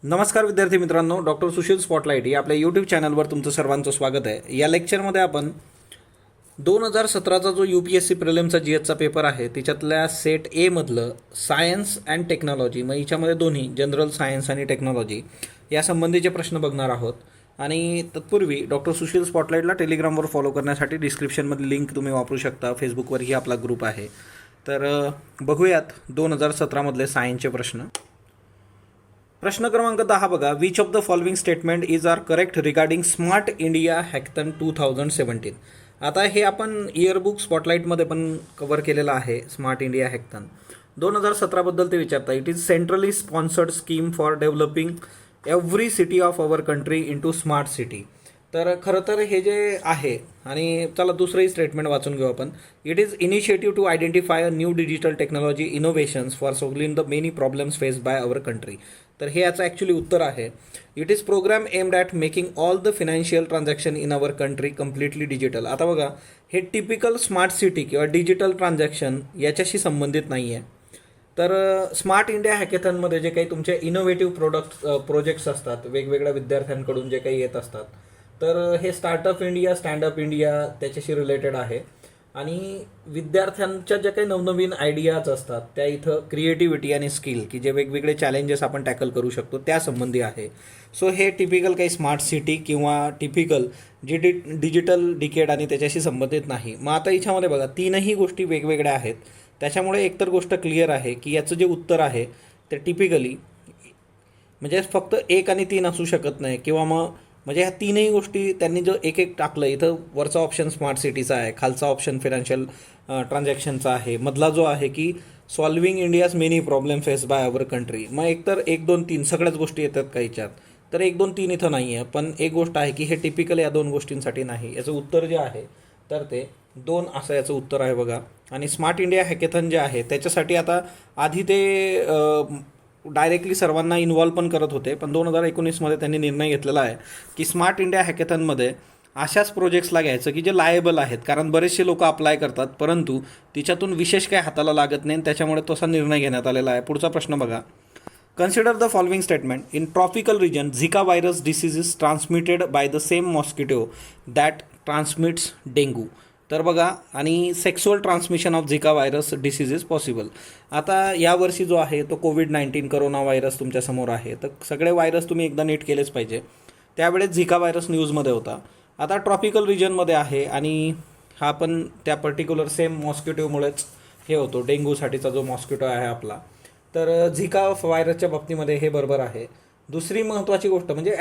नमस्कार विद्यार्थी मित्रांनो, डॉक्टर सुशील स्पॉटलाईट या आपल्या यूट्यूब चॅनलवर तुमचं सर्वांचं स्वागत आहे. या लेक्चरमध्ये आपण 2017चा जो UPSC प्रिलिमचा GSचा पेपर आहे त्याच्यातल्या सेट ए मधलं सायन्स अँड टेक्नॉलॉजी, मग याच्यामध्ये दोन्ही जनरल सायन्स आणि टेक्नॉलॉजी या संबंधीचे प्रश्न बघणार आहोत. आणि तत्पूर्वी डॉक्टर सुशील स्पॉटलाईटला टेलिग्रामवर फॉलो करण्यासाठी डिस्क्रिप्शनमध्ये लिंक तुम्ही वापरू शकता. फेसबुकवरही आपला ग्रुप आहे. तर बघूयात 2017मधले सायन्सचे प्रश्न. प्रश्न क्रमांक 10 बघा. Which of the following statement is are correct regarding smart India hackathon 2017. आता हे आपण इयरबुक स्पॉटलाईटमध्ये पण कव्हर केलेलं आहे. स्मार्ट इंडिया हॅकथन 2017बद्दल ते विचारता. It is centrally sponsored scheme for developing every city of our country into smart city. तर खरं तर हे जे आहे, आणि चला दुसरंही स्टेटमेंट वाचून घेऊ आपण. It is initiative to identify a new digital technology innovations for solving the many problems faced by our country. तर हे याचं ॲक्च्युली उत्तर आहे. It is program aimed at making all the financial transaction in our country completely digital. आता बघा, हे typical smart city किंवा digital transaction याच्याशी संबंधित नाही आहे. तर स्मार्ट इंडिया हॅकेथॉनमध्ये जे काही तुमचे इनोव्हेटिव्ह प्रोजेक्ट्स असतात, वेगवेगळ्या विद्यार्थ्यांकडून जे काही येत असतात, तर हे स्टार्टअप इंडिया, स्टँडअप इंडिया त्याच्याशी रिलेटेड आहे. आणि विद्यार्थ्यांच्या ज्या काही नवनवीन आयडियाज असतात त्या इथं क्रिएटिव्हिटी आणि स्किल, की जे वेगवेगळे चॅलेंजेस आपण टॅकल करू शकतो त्या संबंधी आहे. सो हे टिपिकल काही स्मार्ट सिटी किंवा टिपिकल डिजिटल डिकेड आणि त्याच्याशी संबंधित नाही. मग आता याच्यामध्ये बघा, तीनही गोष्टी वेगवेगळ्या आहेत. त्याच्यामुळे एकतर गोष्ट क्लिअर आहे की याचं जे उत्तर आहे ते टिपिकली म्हणजे फक्त 1 आणि 3 असू शकत नाही. किंवा मग म्हणजे ह्या तीनही गोष्टी त्यांनी जो एक एक टाकलं, इथं वरचा ऑप्शन स्मार्ट सिटीचा आहे, खालचा ऑप्शन फिनान्शियल ट्रान्झॅक्शनचा आहे, मधला जो आहे की solving India's many problem face by our country. मग एकतर 1, 2, 3 सगळ्याच गोष्टी येतात का याच्यात, तर 1, 2, 3 इथं नाही आहे. पण एक गोष्ट आहे की हे टिपिकल या 2 गोष्टींसाठी नाही. याचं उत्तर जे आहे तर ते 2 असं याचं उत्तर आहे बघा. आणि स्मार्ट इंडिया हॅकेथॉन जे आहे त्याच्यासाठी आता आधी ते डायरेक्टली सर्वांना इन्व्हॉल्व पण करत होते, पण 2019मध्ये त्यांनी निर्णय घेतलेला आहे की स्मार्ट इंडिया हॅकेथॉनमध्ये अशाच प्रोजेक्ट्सला घ्यायचं की जे लायबल आहेत. कारण बरेचसे लोक अप्लाय करतात परंतु तिच्यातून विशेष काय हाताला लागत नाही, त्याच्यामुळे तसा निर्णय घेण्यात आलेला आहे. पुढचा प्रश्न बघा. Consider the following statement. In tropical region Zika virus disease is transmitted by the same mosquito that transmits dengue. तर बघा, आणि sexual transmission of Zika virus disease is possible. आता यावर्षी जो आहे तो कोविड-19 करोना व्हायरस तुमच्यासमोर आहे. तर सगळे व्हायरस तुम्ही एकदा नीट केलेच पाहिजे. त्यावेळेस झिका व्हायरस न्यूजमध्ये होता. आता ट्रॉपिकल रिजनमध्ये आहे आणि हा पण त्या पर्टिक्युलर सेम मॉस्किटोमुळेच हे होतो, डेंग्यूसाठीचा जो मॉस्किटो आहे आपला. तर झिका व्हायरसच्या बाबतीमध्ये हे बरोबर आहे. दुसरी महत्त्वाची गोष्ट म्हणजे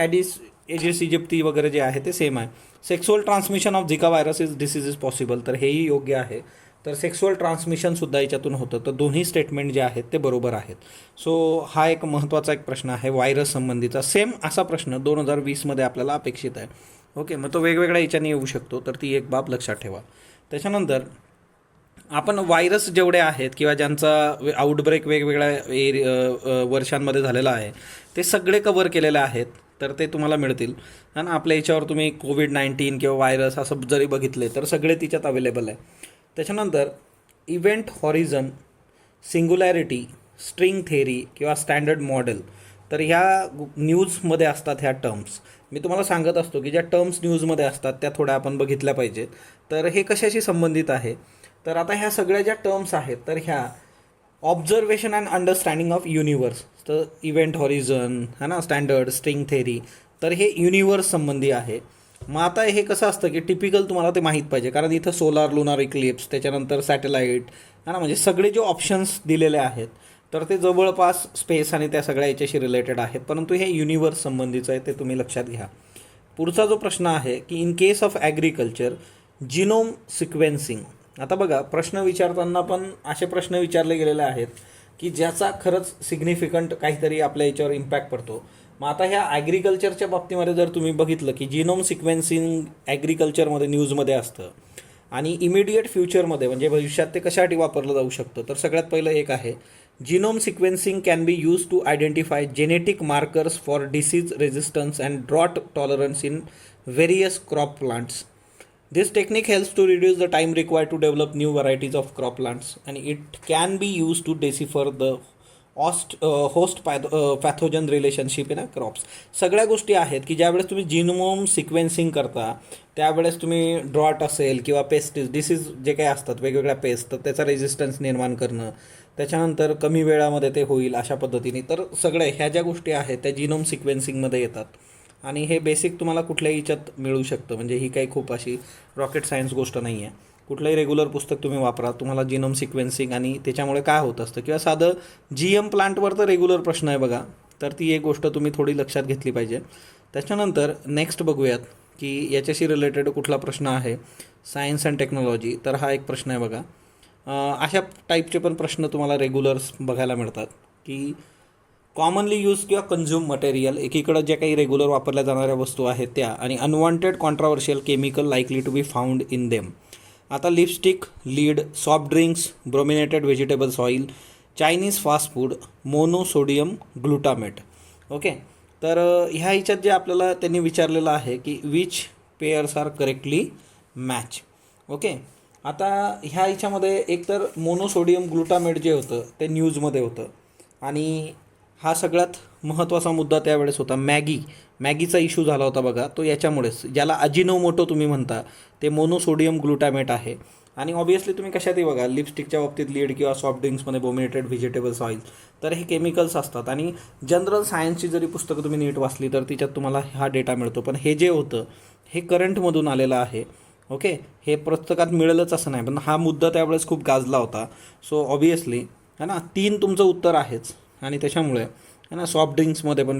एडिस इजिप्ती वगैरे जे आहे ते सेम आहे. Sexual transmission of Zika virus is disease is possible, तर हेही योग्य आहे. तर सेक्सुअल ट्रान्समिशनसुद्धा याच्यातून होतं. तर दोन्ही स्टेटमेंट जे आहेत ते बरोबर आहेत. सो हा एक महत्त्वाचा एक प्रश्न आहे व्हायरस संबंधीचा. सेम असा प्रश्न 2020मध्ये आपल्याला अपेक्षित आहे. ओके, मग तो वेगवेगळ्या याच्याने येऊ शकतो, तर ती एक बाब लक्षात ठेवा. त्याच्यानंतर आपण व्हायरस जेवढे आहेत किंवा ज्यांचा आउटब्रेक वेगवेगळ्या वर्षांमध्ये झालेला आहे ते सगळे कव्हर केलेले आहेत. तर ते तुम्हाला मिळतील. आणि आपल्या याच्यावर तुम्ही कोविड-19 किंवा व्हायरस असं जरी बघितले तर सगळे तिच्यात अवेलेबल आहे. त्याच्यानंतर इव्हेंट हॉरिझन, सिंग्युलॅरिटी, स्ट्रिंग थेरी किंवा स्टँडर्ड मॉडेल, तर ह्या न्यूजमध्ये असतात ह्या टर्म्स. मी तुम्हाला सांगत असतो की ज्या टर्म्स न्यूजमध्ये असतात त्या थोड्या आपण बघितल्या पाहिजेत. तर हे कशाशी संबंधित आहे, तर आता ह्या सगळ्या ज्या टर्म्स आहेत तर ह्या observation and understanding of universe, तर इव्हेंट हॉरिझन है ना, स्टँडर्ड, स्ट्रिंग थेरी, तर हे युनिवर्स संबंधी आहे. मग आता हे कसं असतं की टिपिकल तुम्हाला ते माहीत पाहिजे, कारण इथं सोलार लुनार इक्लिप्स, त्याच्यानंतर सॅटेलाईट है ना, म्हणजे सगळे जे ऑप्शन्स दिलेले आहेत तर ते जवळपास स्पेस आणि त्या सगळ्या याच्याशी रिलेटेड आहेत. परंतु हे युनिवर्स संबंधीचं आहे, ते तुम्ही लक्षात घ्या. पुढचा जो प्रश्न आहे की in case of agriculture genome sequencing. आता बघा, प्रश्न विचारताना पण असे प्रश्न विचारले गेलेले आहेत की ज्याचा खरंच सिग्निफिकंट काहीतरी आपल्या याच्यावर इम्पॅक्ट पडतो. मग आता ह्या ॲग्रिकल्चरच्या बाबतीमध्ये जर तुम्ही बघितलं की जिनोम सिक्वेन्सिंग ॲग्रिकल्चरमध्ये न्यूजमध्ये असतं आणि इमिडिएट फ्युचरमध्ये म्हणजे भविष्यात ते कशासाठी वापरलं जाऊ शकतं, तर सगळ्यात पहिलं एक आहे genome sequencing can be use to identify genetic markers for disease resistance and drought tolerance in various crop plants. This technique helps to reduce the time required to develop new varieties of crop plants and it can be used to decipher the host pathogen relationship in crops. सगळ्या गोष्टी आहेत की ज्यावेळेस तुम्ही genome sequencing करता त्यावेळेस तुम्ही drought असेल किंवा पेस्टिस डिसीज जे काही असतात वेगवेगळ्या पेस्ट, तर त्याचा रेजिस्टन्स निर्माण करणं, त्याच्यानंतर कमी वेळामध्ये ते होईल अशा पद्धतीने. तर सगळ्या ह्या ज्या गोष्टी आहेत त्या जीनोम सिक्वेन्सिंगमध्ये येतात आणि हे बेसिक तुम्हाला कुठल्याही ह्याच्यात मिळू शकतं. म्हणजे ही काही खूप अशी रॉकेट सायन्स गोष्ट नाही आहे. कुठलंही रेग्युलर पुस्तक तुम्ही वापरा, तुम्हाला जीनोम सिक्वेन्सिंग आणि त्याच्यामुळे काय होत असतं किंवा साधं GM प्लांटवर तर रेग्युलर प्रश्न आहे बघा, तर ती एक गोष्ट तुम्ही थोडी लक्षात घेतली पाहिजे. त्याच्यानंतर नेक्स्ट बघूयात की याच्याशी रिलेटेड कुठला प्रश्न आहे. सायन्स अँड टेक्नॉलॉजी, तर हा एक प्रश्न आहे बघा. अशा टाईपचे पण प्रश्न तुम्हाला रेग्युलर्स बघायला मिळतात की कॉमनली यूज किंवा कन्झ्युम मटेरियल, एकीकडं ज्या काही रेग्युलर वापरल्या जाणाऱ्या वस्तू आहेत त्या, आणि unwanted controversial chemical likely to be found in them. आता lipstick, lead, soft drinks, brominated vegetables oil, Chinese fast food, monosodium glutamate. Okay, तर ह्या ह्याच्यात जे आपल्याला त्यांनी विचारलेलं आहे की which pairs are correctly match. Okay, आता ह्या ह्याच्यामध्ये एकतर मोनोसोडियम ग्लुटामेट जे होतं ते न्यूजमध्ये होतं आणि हा सगळ्यात महत्त्वाचा मुद्दा त्यावेळेस होता. मॅगीचा इश्यू झाला होता बघा, तो याच्यामुळेच, ज्याला अजिनोमोटो तुम्ही म्हणता ते मोनोसोडियम ग्लुटामेट आहे. आणि ऑब्वियसली तुम्ही कशातही बघा, लिपस्टिकच्या बाबतीत लीड किंवा सॉफ्ट ड्रिंक्समध्ये ब्रोमिनेटेड व्हेजिटेबल्स ऑइल, तर हे केमिकल्स असतात. आणि जनरल सायन्सची जरी पुस्तकं तुम्ही नीट वाचली तर तिच्यात तुम्हाला हा डेटा मिळतो. पण हे जे होतं हे करंटमधून आलेलं आहे. ओके, हे पुस्तकात मिळेलच असं नाही, पण हा मुद्दा त्यावेळेस खूप गाजला होता. सो ऑब्वियसली है ना, 3 तुमचं उत्तर आहेच. आणि त्याच्यामुळे है ना, सॉफ्ट ड्रिंक्समध्ये पण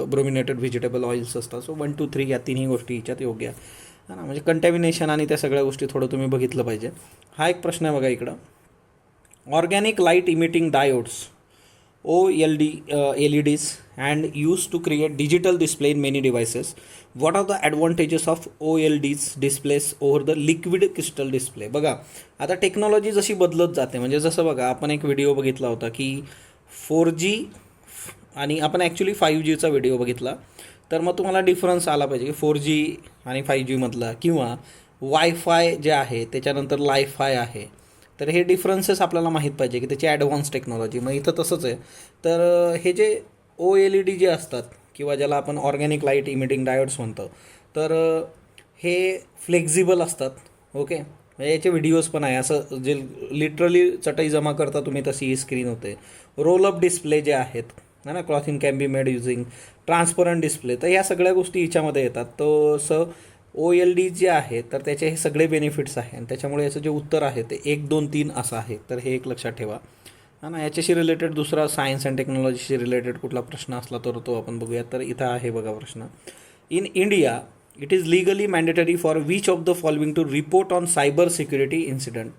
ब्रोमिनेटेड व्हेजिटेबल ऑइल्स असतात. सो 1, 2, 3 या तिन्ही गोष्टी ह्याच्यात योग्य आहे ना. म्हणजे कंटॅमिनेशन आणि त्या सगळ्या गोष्टी थोडं तुम्ही बघितलं पाहिजे. हा एक प्रश्न आहे बघा इकडं. Organic light emitting diodes OLD LEDs and used to create digital display in many devices. What are the advantages of OLEDs displays over the liquid crystal display? बघा, आता टेक्नॉलॉजी जशी बदलत जाते, म्हणजे जसं बघा आपण एक व्हिडिओ बघितला होता की 4G आणि आपण ॲक्च्युली 5Gचा व्हिडिओ बघितला, तर मग तुम्हाला डिफरन्स आला पाहिजे की 4G आणि 5G मधला, किंवा वायफाय जे आहे त्याच्यानंतर लायफाय आहे. तर हे डिफरन्सेस आपल्याला माहीत पाहिजे की त्याची ॲडव्हान्स टेक्नॉलॉजी. मग इथं तसंच आहे. तर हे जे OLED जे असतात किंवा ज्याला आपण ऑर्गॅनिक लाईट इमिटिंग डायोड्स म्हणतो, तर हे फ्लेक्झिबल असतात. ओके, याचे व्हिडिओज पण आहे. असं जे लिटरली चटई जमा करता तुम्ही तशी ही स्क्रीन होते. रोल अप डिस्प्ले जे आहेत है ना, clothing can be made using transparent display, तर ह्या सगळ्या गोष्टी हिच्यामध्ये येतात. तो OLD जे आहे तर त्याचे हे सगळे बेनिफिट्स आहे आणि त्याच्यामुळे याचं जे उत्तर आहे ते 1, 2, 3 असं आहे. तर हे एक लक्षात ठेवा हा ना. याच्याशी रिलेटेड दुसरा सायन्स अँड टेक्नॉलॉजीशी रिलेटेड कुठला प्रश्न असला तर तो आपण बघूया. तर इथं आहे बघा प्रश्न. In India it is legally mandatory for which of the following to report on cyber security incident.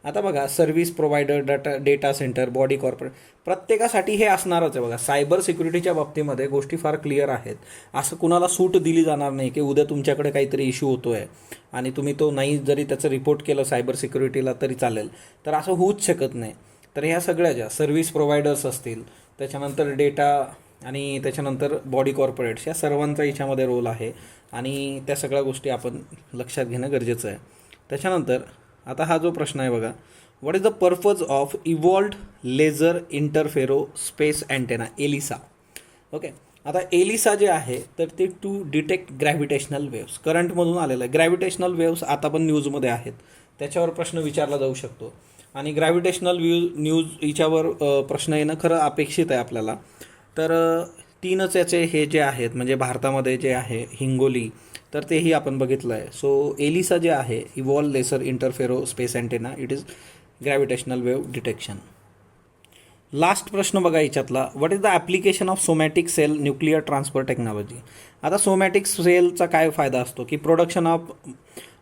आता बघा, service provider, data centre, body corporate, प्रत्येकासाठी हे असणारच आहे बघा. सायबर सिक्युरिटीच्या बाबतीमध्ये गोष्टी फार क्लिअर आहेत. असं कुणाला सूट दिली जाणार नाही की उद्या तुमच्याकडे काहीतरी इश्यू होतो आहे आणि तुम्ही तो नाही जरी त्याचं रिपोर्ट केलं सायबर सिक्युरिटीला तरी चालेल, तर असं होऊच शकत नाही. तर ह्या सगळ्या ज्या सर्व्हिस प्रोव्हायडर्स असतील, त्याच्यानंतर डेटा आणि त्याच्यानंतर बॉडी कॉर्पोरेट्स, या सर्वांचा याच्यामध्ये रोल आहे आणि त्या सगळ्या गोष्टी आपण लक्षात घेणं गरजेचं आहे. त्याच्यानंतर आता हा जो प्रश्न आहे बघा, what is the purpose of evolved laser interfero space antenna, eLISA. Okay, आता एलिसा जे आहे तर ते टू डिटेक्ट ग्रॅव्हिटेशनल वेव्स, करंटमधून आलेलं आहे. ग्रॅव्हिटेशनल वेव्स आता पण न्यूजमध्ये आहेत, त्याच्यावर प्रश्न विचारला जाऊ शकतो. आणि ग्रॅव्हिटेशनल न्यूज हिच्यावर प्रश्न येणं खरं अपेक्षित आहे आपल्याला. तर 3च याचे हे जे आहेत, म्हणजे भारतामध्ये जे आहे हिंगोली, तर तेही आपण बघितलं आहे. सो एलिसा जे आहे, evolve laser interfero space antenna, it is gravitational wave detection. Last प्रश्न बघा याच्यातला, what is the application of somatic cell nuclear transfer technology. आता सोमॅटिक सेलचा काय फायदा असतो की प्रोडक्शन ऑफ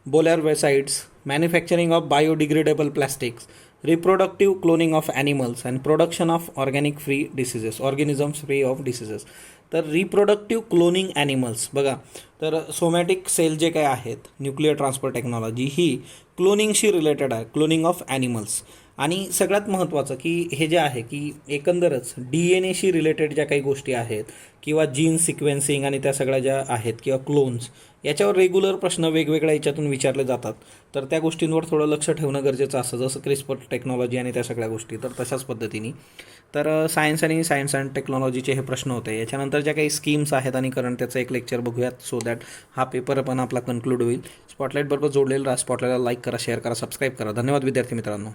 बोलॅरवेसाइड्स, manufacturing of biodegradable plastics, reproductive cloning of animals and production of organic free diseases, organisms free of diseases. तर reproductive cloning animals बघा, तर सोमॅटिक सेल जे काय आहेत न्यूक्लिअर ट्रान्सफर टेक्नॉलॉजी ही क्लोनिंगशी रिलेटेड आहे, क्लोनिंग ऑफ ॲनिमल्स. आणि सगळ्यात महत्त्वाचं की हे जे आहे की एकंदरच DNA रिलेटेड ज्या काही गोष्टी आहेत किंवा जीन सिक्वेन्सिंग आणि त्या सगळ्या ज्या आहेत किंवा क्लोन्स याच्यावर रेग्युलर प्रश्न वेगवेगळ्या याच्यातून विचारले जातात. तर त्या गोष्टींवर थोडं लक्ष ठेवणं गरजेचं असतं, जसं क्रिस्पर टेक्नॉलॉजी आणि त्या सगळ्या गोष्टी. तर तशाच पद्धतीने तर सायन्स अँड टेक्नॉलॉजीचे हे प्रश्न होते. याच्यानंतर ज्या काही स्कीम्स आहेत आणि करंट त्याचं एक लेक्चर बघूयात, सो दॅट हा पेपर पण आपला कन्क्लूड होईल. स्पॉटलाईट बरोबर जोडलेला राहा. स्पॉटलाईटला लाईक करा, शेअर करा, सबस्क्राईब करा. धन्यवाद विद्यार्थी मित्रांनो.